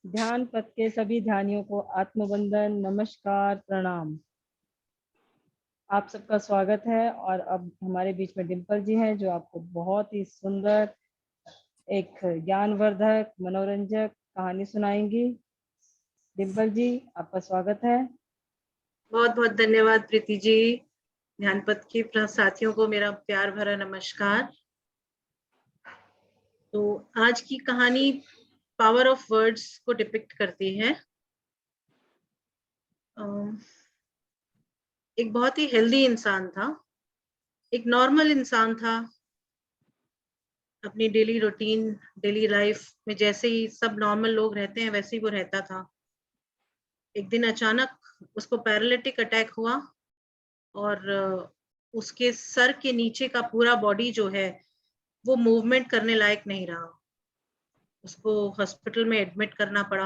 ध्यान पथ के सभी ध्यानियों को आत्मवंदन, नमस्कार, प्रणाम। आप सबका स्वागत है। और अब हमारे बीच में डिम्पल जी हैं, जो आपको बहुत ही सुंदर एक ज्ञानवर्धक मनोरंजक कहानी सुनाएंगी। डिम्पल जी, आपका स्वागत है। बहुत बहुत धन्यवाद प्रीति जी। ध्यानपथ के साथियों को मेरा प्यार भरा नमस्कार। तो आज की कहानी पावर ऑफ वर्ड्स को डिपिक्ट करती है। एक बहुत ही हेल्दी इंसान था, एक नॉर्मल इंसान था। अपनी डेली रूटीन, डेली लाइफ में जैसे ही सब नॉर्मल लोग रहते हैं वैसे ही वो रहता था। एक दिन अचानक उसको पैरालिटिक अटैक हुआ और उसके सर के नीचे का पूरा बॉडी जो है वो मूवमेंट करने लायक नहीं रहा। उसको हॉस्पिटल में एडमिट करना पड़ा।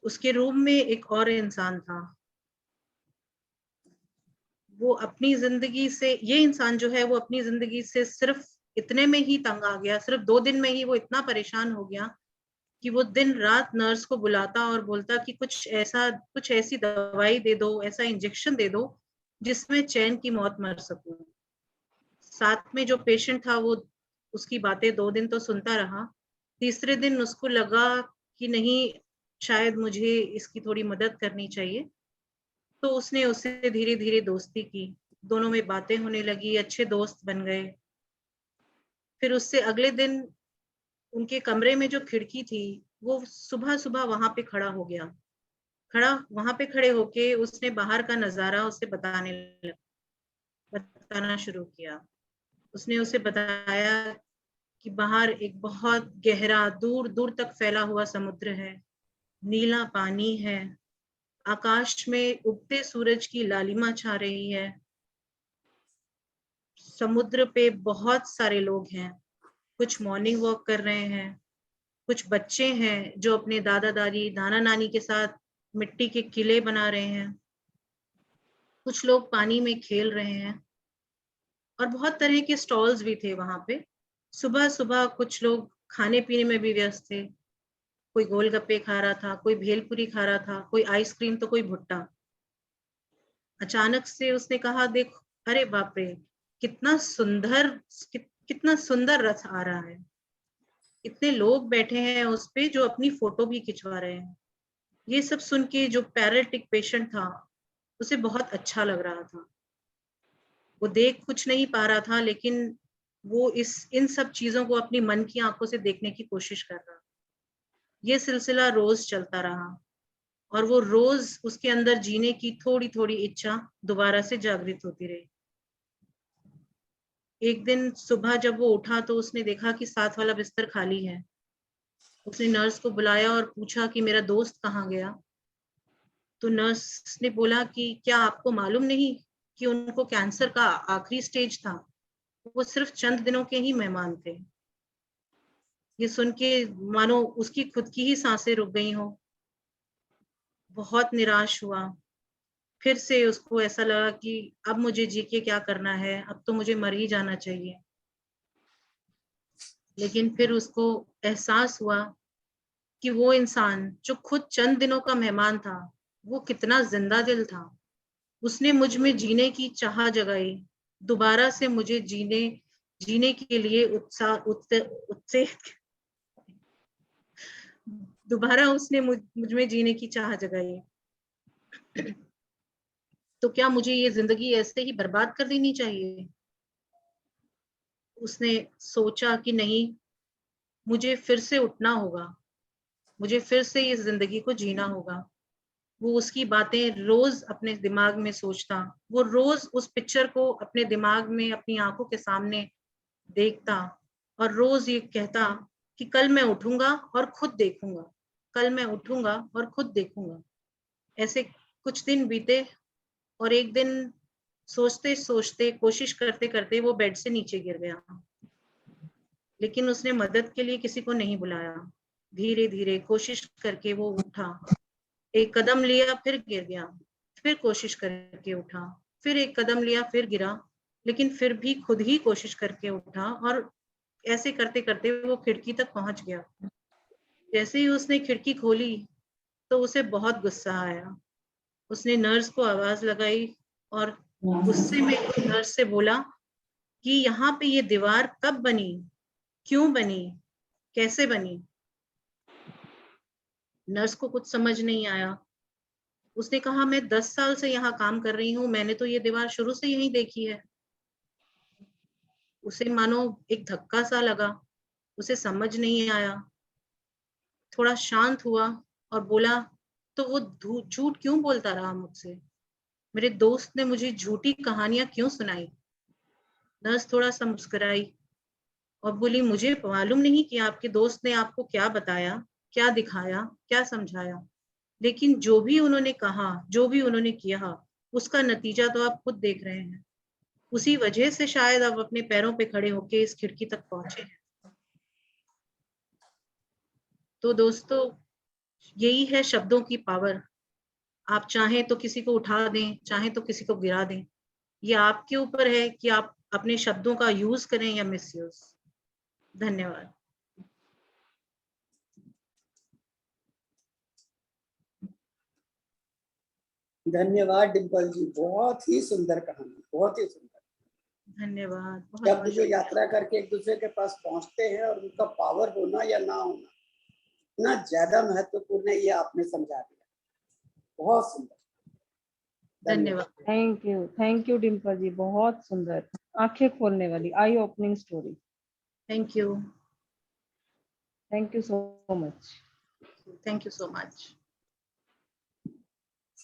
उसके रूम में एक और इंसान था। वो अपनी जिंदगी से, ये इंसान जो है वो अपनी जिंदगी से सिर्फ इतने में ही तंग आ गया, सिर्फ 2 दिन में ही वो इतना परेशान हो गया कि वो दिन रात नर्स को बुलाता और बोलता कि कुछ ऐसी दवाई दे दो, ऐसा इंजेक्शन दे दो जिसमें चैन की मौत मर सकूं। साथ में जो पेशेंट था वो उसकी बातें 2 दिन तो सुनता रहा। तीसरे दिन उसको लगा कि नहीं, शायद मुझे इसकी थोड़ी मदद करनी चाहिए। तो उसने उससे धीरे धीरे दोस्ती की, दोनों में बातें होने लगी, अच्छे दोस्त बन गए। फिर उससे अगले दिन उनके कमरे में जो खिड़की थी वो सुबह सुबह वहां पे खड़ा हो गया। वहां पे खड़े होके उसने बाहर का नजारा उसे बताना शुरू किया। उसने उसे बताया कि बाहर एक बहुत गहरा, दूर दूर तक फैला हुआ समुद्र है, नीला पानी है, आकाश में उगते सूरज की लालिमा छा रही है, समुद्र पे बहुत सारे लोग हैं, कुछ मॉर्निंग वॉक कर रहे हैं, कुछ बच्चे हैं जो अपने दादा दादी, नाना नानी के साथ मिट्टी के किले बना रहे हैं, कुछ लोग पानी में खेल रहे हैं और बहुत तरह के स्टॉल्स भी थे वहां पे। सुबह सुबह कुछ लोग खाने पीने में भी व्यस्त थे। कोई गोलगप्पे खा रहा था, कोई भेलपुरी खा रहा था, कोई आइसक्रीम तो कोई भुट्टा। अचानक से उसने कहा, देख, अरे बाप रे, कितना सुंदर, कितना सुंदर रथ आ रहा है। इतने लोग बैठे हैं उस पे जो अपनी फोटो भी खिंचवा रहे हैं। ये सब सुन के जो पैरालिटिक पेशेंट था उसे बहुत अच्छा लग रहा था। वो देख कुछ नहीं पा रहा था, लेकिन वो इन सब चीजों को अपनी मन की आंखों से देखने की कोशिश कर रहा। ये सिलसिला रोज चलता रहा और वो रोज उसके अंदर जीने की थोड़ी थोड़ी इच्छा दोबारा से जागृत होती रही। एक दिन सुबह जब वो उठा तो उसने देखा कि साथ वाला बिस्तर खाली है। उसने नर्स को बुलाया और पूछा कि मेरा दोस्त कहाँ गया। तो नर्स ने बोला कि क्या आपको मालूम नहीं कि उनको कैंसर का आखिरी स्टेज था, वो सिर्फ चंद दिनों के ही मेहमान थे। ये सुन के मानो उसकी खुद की ही सांसें रुक गई हो। बहुत निराश हुआ। फिर से उसको ऐसा लगा कि अब मुझे जी के क्या करना है, अब तो मुझे मर ही जाना चाहिए। लेकिन फिर उसको एहसास हुआ कि वो इंसान जो खुद चंद दिनों का मेहमान था वो कितना जिंदा दिल था। उसने मुझ में जीने की चाह जगाई, दोबारा से मुझे जीने के लिए उत्साह दोबारा उसने मुझ में जीने की चाह जगाई। तो क्या मुझे ये जिंदगी ऐसे ही बर्बाद कर देनी चाहिए? उसने सोचा कि नहीं, मुझे फिर से उठना होगा, मुझे फिर से इस जिंदगी को जीना होगा। वो उसकी बातें रोज अपने दिमाग में सोचता, वो रोज उस पिक्चर को अपने दिमाग में अपनी आंखों के सामने देखता और रोज ये कहता कि कल मैं उठूंगा और खुद देखूंगा, कल मैं उठूंगा और खुद देखूंगा। ऐसे कुछ दिन बीते और एक दिन सोचते सोचते, कोशिश करते करते वो बेड से नीचे गिर गया। लेकिन उसने मदद के लिए किसी को नहीं बुलाया। धीरे धीरे कोशिश करके वो उठा, एक कदम लिया फिर गिर गया, फिर कोशिश करके उठा, फिर एक कदम लिया फिर गिरा, लेकिन फिर भी खुद ही कोशिश करके उठा और ऐसे करते करते वो खिड़की तक पहुंच गया। जैसे ही उसने खिड़की खोली तो उसे बहुत गुस्सा आया। उसने नर्स को आवाज लगाई और गुस्से में नर्स से बोला कि यहाँ पे ये दीवार कब बनी, क्यों बनी, कैसे बनी। नर्स को कुछ समझ नहीं आया। उसने कहा, मैं 10 साल से यहाँ काम कर रही हूँ, मैंने तो ये दीवार शुरू से यहीं देखी है। उसे मानो एक धक्का सा लगा, उसे समझ नहीं आया। थोड़ा शांत हुआ और बोला, तो वो झूठ क्यों बोलता रहा मुझसे? मेरे दोस्त ने मुझे झूठी कहानियां क्यों सुनाई? नर्स थोड़ा सा मुस्कुराई और बोली, मुझे मालूम नहीं कि आपके दोस्त ने आपको क्या बताया, क्या दिखाया, क्या समझाया, लेकिन जो भी उन्होंने कहा, जो भी उन्होंने किया, उसका नतीजा तो आप खुद देख रहे हैं। उसी वजह से शायद आप अपने पैरों पे खड़े होके इस खिड़की तक पहुंचे हैं। तो दोस्तों, यही है शब्दों की पावर। आप चाहें तो किसी को उठा दें, चाहें तो किसी को गिरा दें। ये आपके ऊपर है कि आप अपने शब्दों का यूज करें या मिसयूज। धन्यवाद। धन्यवाद डिम्पल जी, बहुत ही सुंदर कहानी, बहुत ही सुंदर। धन्यवाद। बहुत जब जो यात्रा करके एक दूसरे के पास पहुंचते हैं और उनका पावर होना या ना होना इतना ज्यादा महत्वपूर्ण है, ये आपने समझा दिया। बहुत सुंदर, धन्यवाद। थैंक यू डिम्पल जी, बहुत सुंदर, आंखें खोलने वाली, eye opening story. Thank you. Thank you so much. Thank you so much.